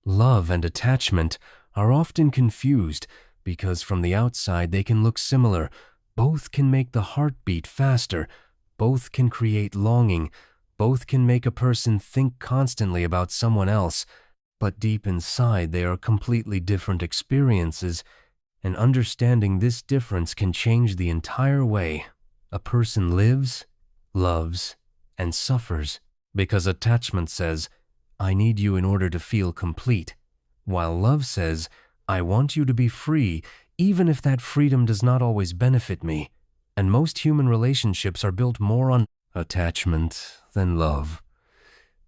Love and attachment are often confused because from the outside they can look similar. Both can make the heart beat faster. Both can create longing. Both can make a person think constantly about someone else. But deep inside, they are completely different experiences, and understanding this difference can change the entire way a person lives, loves, and suffers. Because attachment says, I need you in order to feel complete, while love says, I want you to be free, even if that freedom does not always benefit me. And most human relationships are built more on attachment than love,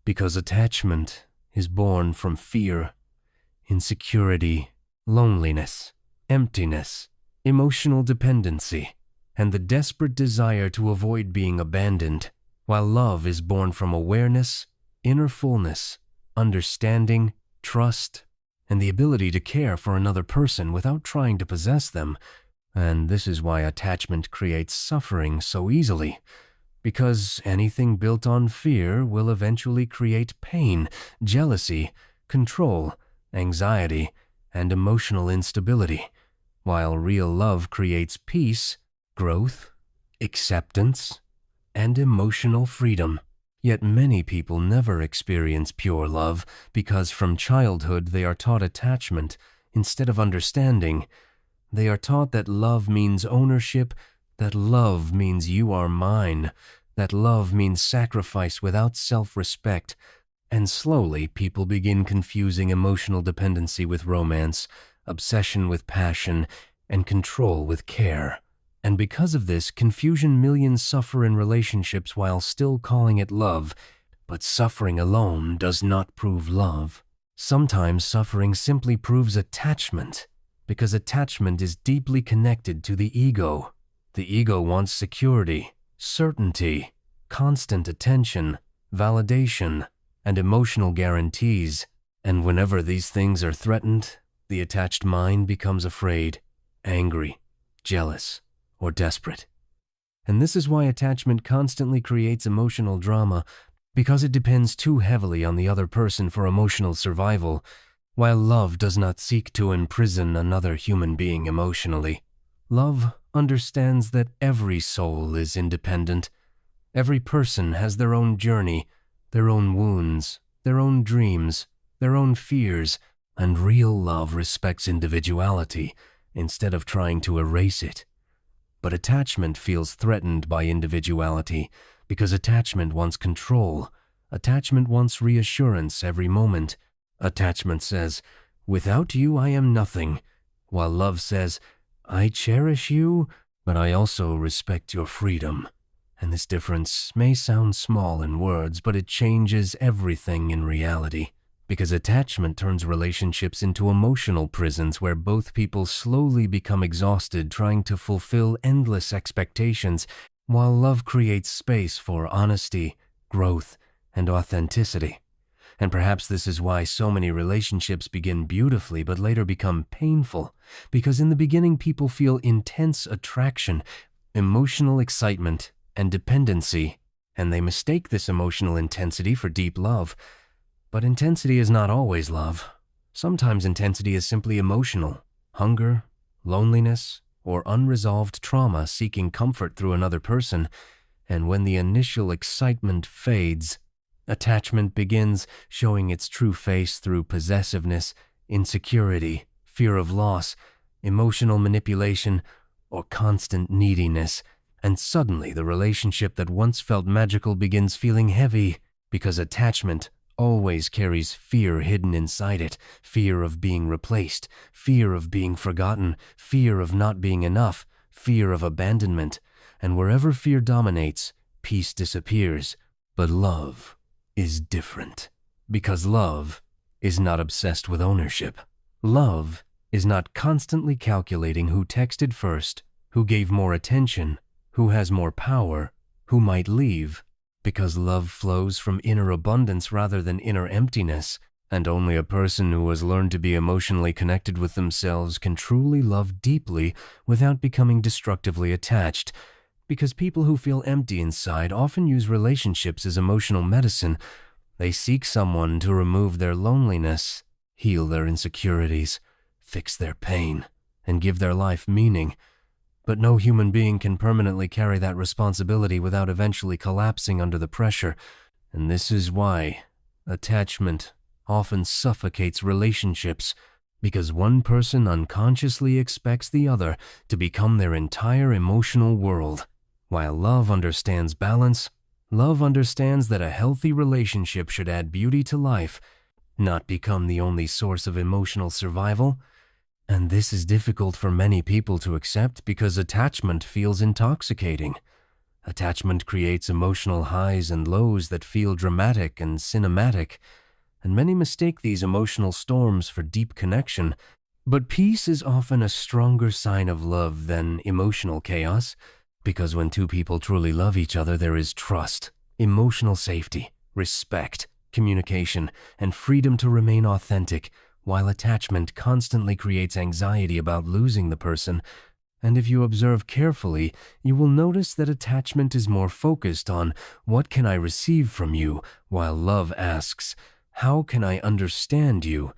because attachment is born from fear, insecurity, loneliness, emptiness, emotional dependency, and the desperate desire to avoid being abandoned, while love is born from awareness, inner fullness, understanding, trust, and the ability to care for another person without trying to possess them. And this is why attachment creates suffering so easily, because anything built on fear will eventually create pain, jealousy, control, anxiety, and emotional instability, while real love creates peace, growth, acceptance, and emotional freedom. Yet many people never experience pure love because from childhood they are taught attachment instead of understanding. They are taught that love means ownership, that love means you are mine, that love means sacrifice without self-respect, and slowly people begin confusing emotional dependency with romance, obsession with passion, and control with care. And because of this confusion, millions suffer in relationships while still calling it love, but suffering alone does not prove love. Sometimes suffering simply proves attachment, because attachment is deeply connected to the ego. The ego wants security, certainty, constant attention, validation, and emotional guarantees. And whenever these things are threatened, the attached mind becomes afraid, angry, jealous, or desperate. And this is why attachment constantly creates emotional drama, because it depends too heavily on the other person for emotional survival, while love does not seek to imprison another human being emotionally. Love understands that every soul is independent. Every person has their own journey, their own wounds, their own dreams, their own fears, and real love respects individuality instead of trying to erase it. But attachment feels threatened by individuality because attachment wants control. Attachment wants reassurance every moment. Attachment says, without you I am nothing, while love says, I cherish you, but I also respect your freedom. And this difference may sound small in words, but it changes everything in reality. Because attachment turns relationships into emotional prisons where both people slowly become exhausted trying to fulfill endless expectations, while love creates space for honesty, growth, and authenticity. And perhaps this is why so many relationships begin beautifully but later become painful, because in the beginning people feel intense attraction, emotional excitement, and dependency, and they mistake this emotional intensity for deep love. But intensity is not always love. Sometimes intensity is simply emotional, hunger, loneliness, or unresolved trauma seeking comfort through another person. And when the initial excitement fades, attachment begins showing its true face through possessiveness, insecurity, fear of loss, emotional manipulation, or constant neediness. And suddenly the relationship that once felt magical begins feeling heavy, because attachment always carries fear hidden inside it, fear of being replaced, fear of being forgotten, fear of not being enough, fear of abandonment. And wherever fear dominates, peace disappears. But love is different, because love is not obsessed with ownership. Love is not constantly calculating who texted first, who gave more attention, who has more power, who might leave. Because love flows from inner abundance rather than inner emptiness, and only a person who has learned to be emotionally connected with themselves can truly love deeply without becoming destructively attached. Because people who feel empty inside often use relationships as emotional medicine. They seek someone to remove their loneliness, heal their insecurities, fix their pain, and give their life meaning. But no human being can permanently carry that responsibility without eventually collapsing under the pressure, and this is why attachment often suffocates relationships, because one person unconsciously expects the other to become their entire emotional world. While love understands balance, love understands that a healthy relationship should add beauty to life, not become the only source of emotional survival. And this is difficult for many people to accept because attachment feels intoxicating. Attachment creates emotional highs and lows that feel dramatic and cinematic, and many mistake these emotional storms for deep connection. But peace is often a stronger sign of love than emotional chaos, because when two people truly love each other, there is trust, emotional safety, respect, communication, and freedom to remain authentic, while attachment constantly creates anxiety about losing the person. And if you observe carefully, you will notice that attachment is more focused on what can I receive from you, while love asks, how can I understand you?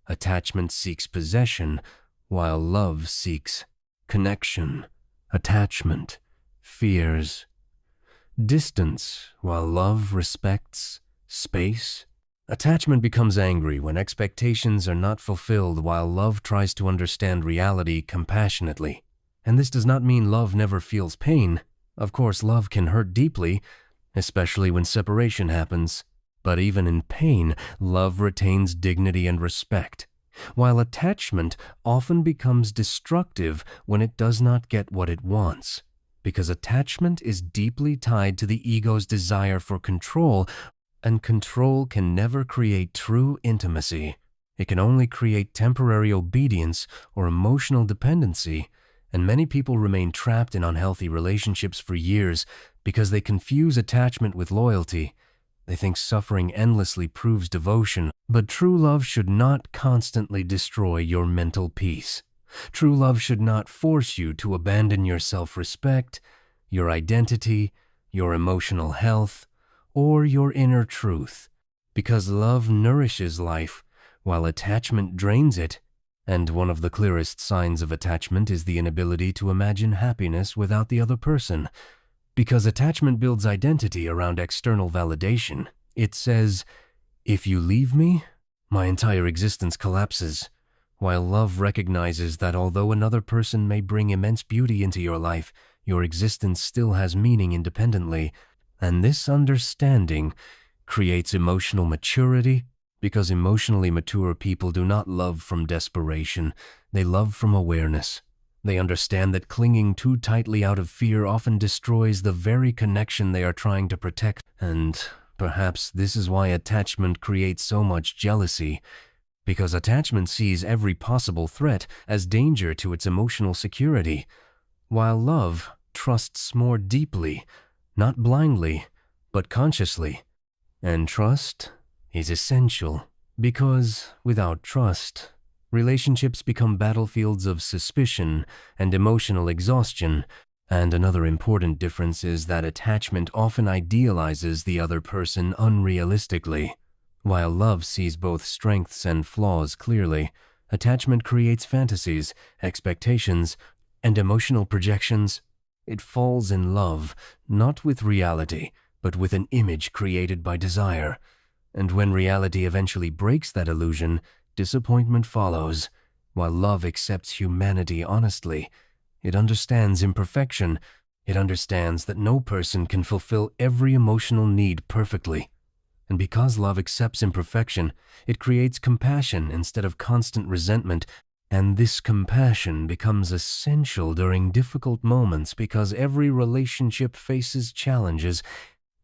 Attachment seeks possession, while love seeks connection. Attachment fears distance, while love respects space. Attachment becomes angry when expectations are not fulfilled, while love tries to understand reality compassionately. And this does not mean love never feels pain. Of course, love can hurt deeply, especially when separation happens. But even in pain, love retains dignity and respect, while attachment often becomes destructive when it does not get what it wants, because attachment is deeply tied to the ego's desire for control, and control can never create true intimacy. It can only create temporary obedience or emotional dependency, and many people remain trapped in unhealthy relationships for years because they confuse attachment with loyalty. They think suffering endlessly proves devotion, but true love should not constantly destroy your mental peace. True love should not force you to abandon your self-respect, your identity, your emotional health, or your inner truth, because love nourishes life, while attachment drains it. And one of the clearest signs of attachment is the inability to imagine happiness without the other person. Because attachment builds identity around external validation. It says, if you leave me, my entire existence collapses. While love recognizes that although another person may bring immense beauty into your life, your existence still has meaning independently. And this understanding creates emotional maturity, because emotionally mature people do not love from desperation, they love from awareness. They understand that clinging too tightly out of fear often destroys the very connection they are trying to protect. And perhaps this is why attachment creates so much jealousy, because attachment sees every possible threat as danger to its emotional security, while love trusts more deeply, not blindly, but consciously. And trust is essential, because without trust, relationships become battlefields of suspicion and emotional exhaustion. And another important difference is that attachment often idealizes the other person unrealistically. While love sees both strengths and flaws clearly, attachment creates fantasies, expectations, and emotional projections. It falls in love, not with reality, but with an image created by desire. And when reality eventually breaks that illusion, disappointment follows. While love accepts humanity honestly, it understands imperfection. It understands that no person can fulfill every emotional need perfectly. And because love accepts imperfection, it creates compassion instead of constant resentment. And this compassion becomes essential during difficult moments, because every relationship faces challenges,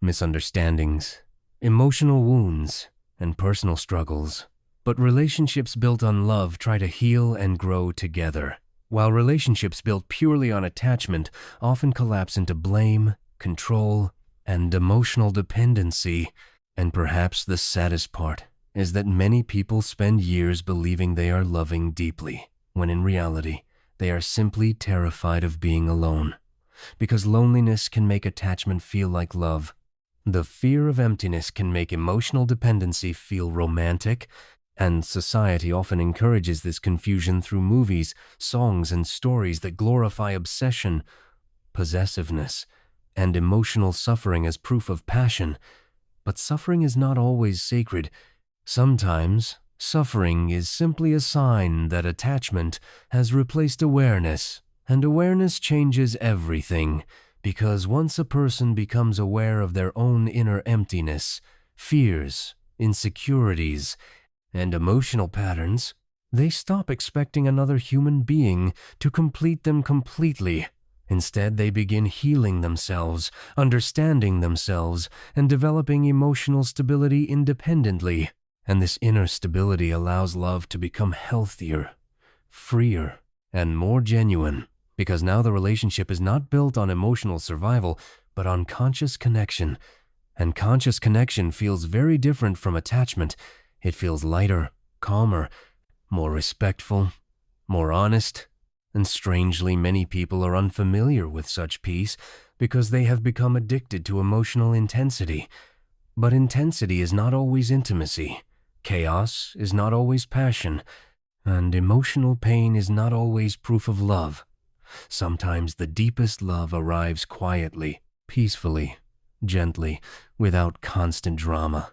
misunderstandings, emotional wounds, and personal struggles. But relationships built on love try to heal and grow together, while relationships built purely on attachment often collapse into blame, control, and emotional dependency. And perhaps the saddest part is that many people spend years believing they are loving deeply, when in reality, they are simply terrified of being alone. Because loneliness can make attachment feel like love. The fear of emptiness can make emotional dependency feel romantic, And society often encourages this confusion through movies, songs, and stories that glorify obsession, possessiveness, and emotional suffering as proof of passion. But suffering is not always sacred. Sometimes, suffering is simply a sign that attachment has replaced awareness, and awareness changes everything, because once a person becomes aware of their own inner emptiness, fears, insecurities, and emotional patterns, they stop expecting another human being to complete them completely. Instead, they begin healing themselves, understanding themselves, and developing emotional stability independently. And this inner stability allows love to become healthier, freer, and more genuine, because now the relationship is not built on emotional survival, but on conscious connection. And conscious connection feels very different from attachment. It feels lighter, calmer, more respectful, more honest. And strangely, many people are unfamiliar with such peace because they have become addicted to emotional intensity. But intensity is not always intimacy. Chaos is not always passion. And emotional pain is not always proof of love. Sometimes the deepest love arrives quietly, peacefully, gently, without constant drama,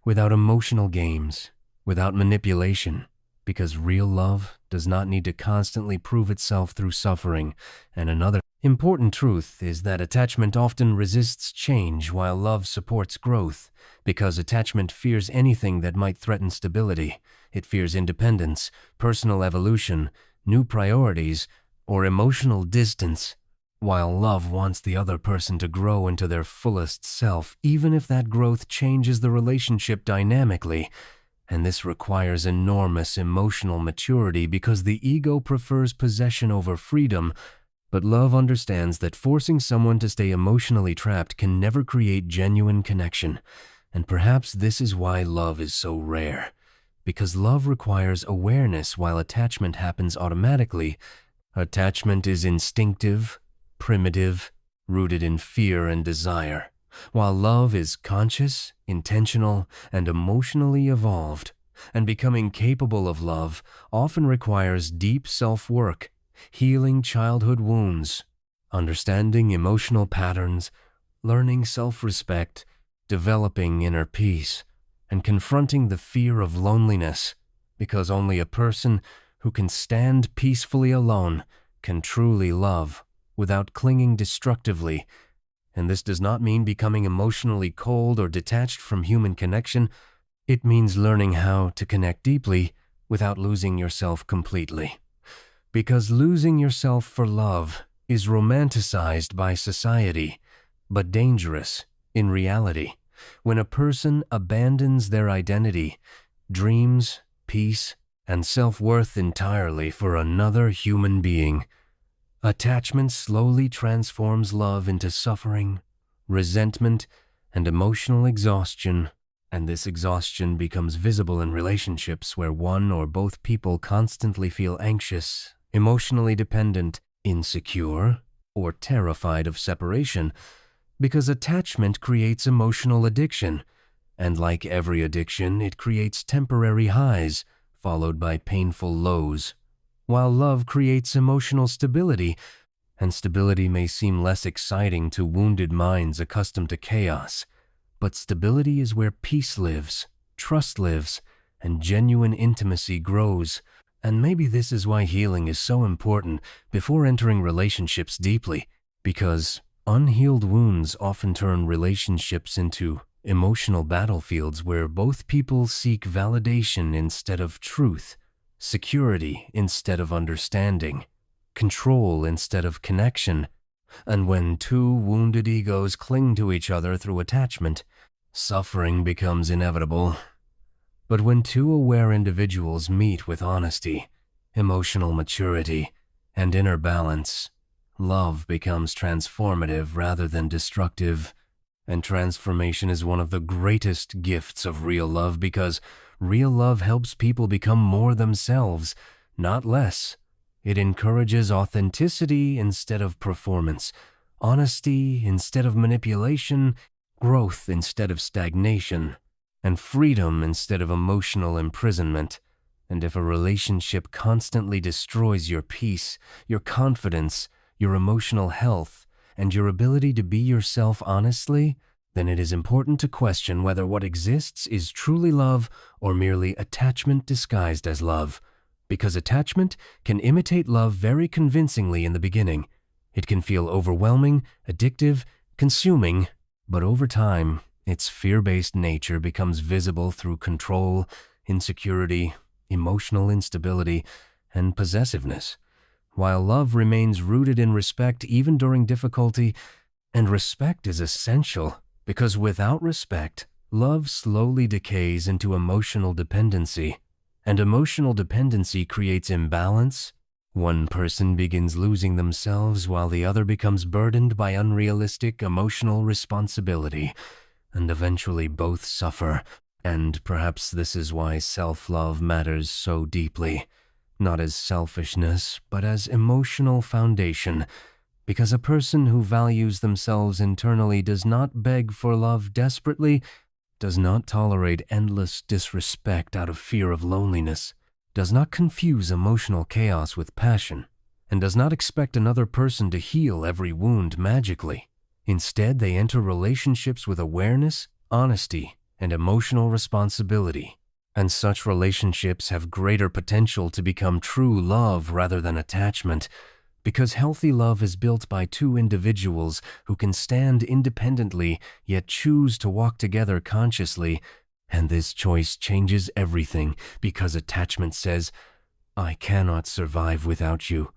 without emotional games, without manipulation, because real love does not need to constantly prove itself through suffering. And another important truth is that attachment often resists change while love supports growth, because attachment fears anything that might threaten stability. It fears independence, personal evolution, new priorities, or emotional distance, while love wants the other person to grow into their fullest self, even if that growth changes the relationship dynamically. And this requires enormous emotional maturity because the ego prefers possession over freedom, but love understands that forcing someone to stay emotionally trapped can never create genuine connection. And perhaps this is why love is so rare, because love requires awareness while attachment happens automatically. Attachment is instinctive, primitive, rooted in fear and desire, while love is conscious, intentional, and emotionally evolved. And becoming capable of love often requires deep self-work, healing childhood wounds, understanding emotional patterns, learning self-respect, developing inner peace, and confronting the fear of loneliness, because only a person who can stand peacefully alone can truly love without clinging destructively. And this does not mean becoming emotionally cold or detached from human connection. It means learning how to connect deeply without losing yourself completely. Because losing yourself for love is romanticized by society, but dangerous in reality. When a person abandons their identity, dreams, peace, and self-worth entirely for another human being, attachment slowly transforms love into suffering, resentment, and emotional exhaustion. And this exhaustion becomes visible in relationships where one or both people constantly feel anxious, emotionally dependent, insecure, or terrified of separation, because attachment creates emotional addiction. And like every addiction, it creates temporary highs, followed by painful lows, while love creates emotional stability, and stability may seem less exciting to wounded minds accustomed to chaos. But stability is where peace lives, trust lives, and genuine intimacy grows. And maybe this is why healing is so important before entering relationships deeply, because unhealed wounds often turn relationships into emotional battlefields where both people seek validation instead of truth, security instead of understanding, control instead of connection. And when two wounded egos cling to each other through attachment, suffering becomes inevitable. But when two aware individuals meet with honesty, emotional maturity, and inner balance, love becomes transformative rather than destructive. And transformation is one of the greatest gifts of real love, because real love helps people become more themselves, not less. It encourages authenticity instead of performance, honesty instead of manipulation, growth instead of stagnation. and freedom instead of emotional imprisonment. And if a relationship constantly destroys your peace, your confidence, your emotional health, and your ability to be yourself honestly, then it is important to question whether what exists is truly love or merely attachment disguised as love. Because attachment can imitate love very convincingly in the beginning. It can feel overwhelming, addictive, consuming, but over time, its fear-based nature becomes visible through control, insecurity, emotional instability, and possessiveness, while love remains rooted in respect even during difficulty, and respect is essential because without respect, love slowly decays into emotional dependency, and emotional dependency creates imbalance. One person begins losing themselves while the other becomes burdened by unrealistic emotional responsibility, and eventually both suffer. And perhaps this is why self-love matters so deeply, not as selfishness, but as emotional foundation, because a person who values themselves internally does not beg for love desperately, does not tolerate endless disrespect out of fear of loneliness, does not confuse emotional chaos with passion, and does not expect another person to heal every wound magically. Instead, they enter relationships with awareness, honesty, and emotional responsibility. And such relationships have greater potential to become true love rather than attachment, because healthy love is built by two individuals who can stand independently yet choose to walk together consciously. And this choice changes everything because attachment says, "I cannot survive without you,"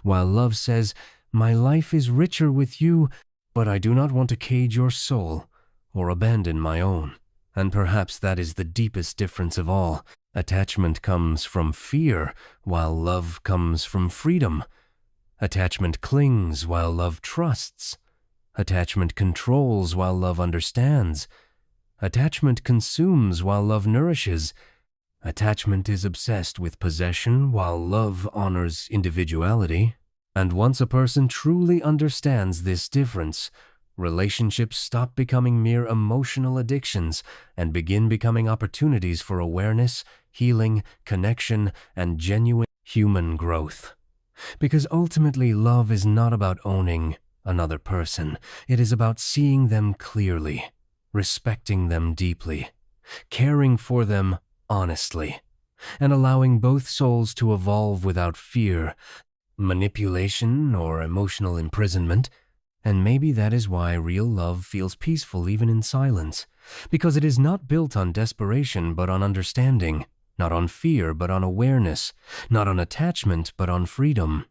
while love says, "My life is richer with you, but I do not want to cage your soul or abandon my own." And perhaps that is the deepest difference of all. Attachment comes from fear, while love comes from freedom. Attachment clings while love trusts. Attachment controls while love understands. Attachment consumes while love nourishes. Attachment is obsessed with possession while love honors individuality. And once a person truly understands this difference, relationships stop becoming mere emotional addictions and begin becoming opportunities for awareness, healing, connection, and genuine human growth. Because ultimately, love is not about owning another person. It is about seeing them clearly, respecting them deeply, caring for them honestly, and allowing both souls to evolve without fear, manipulation, or emotional imprisonment. And maybe that is why real love feels peaceful even in silence, because it is not built on desperation but on understanding, not on fear but on awareness, not on attachment but on freedom.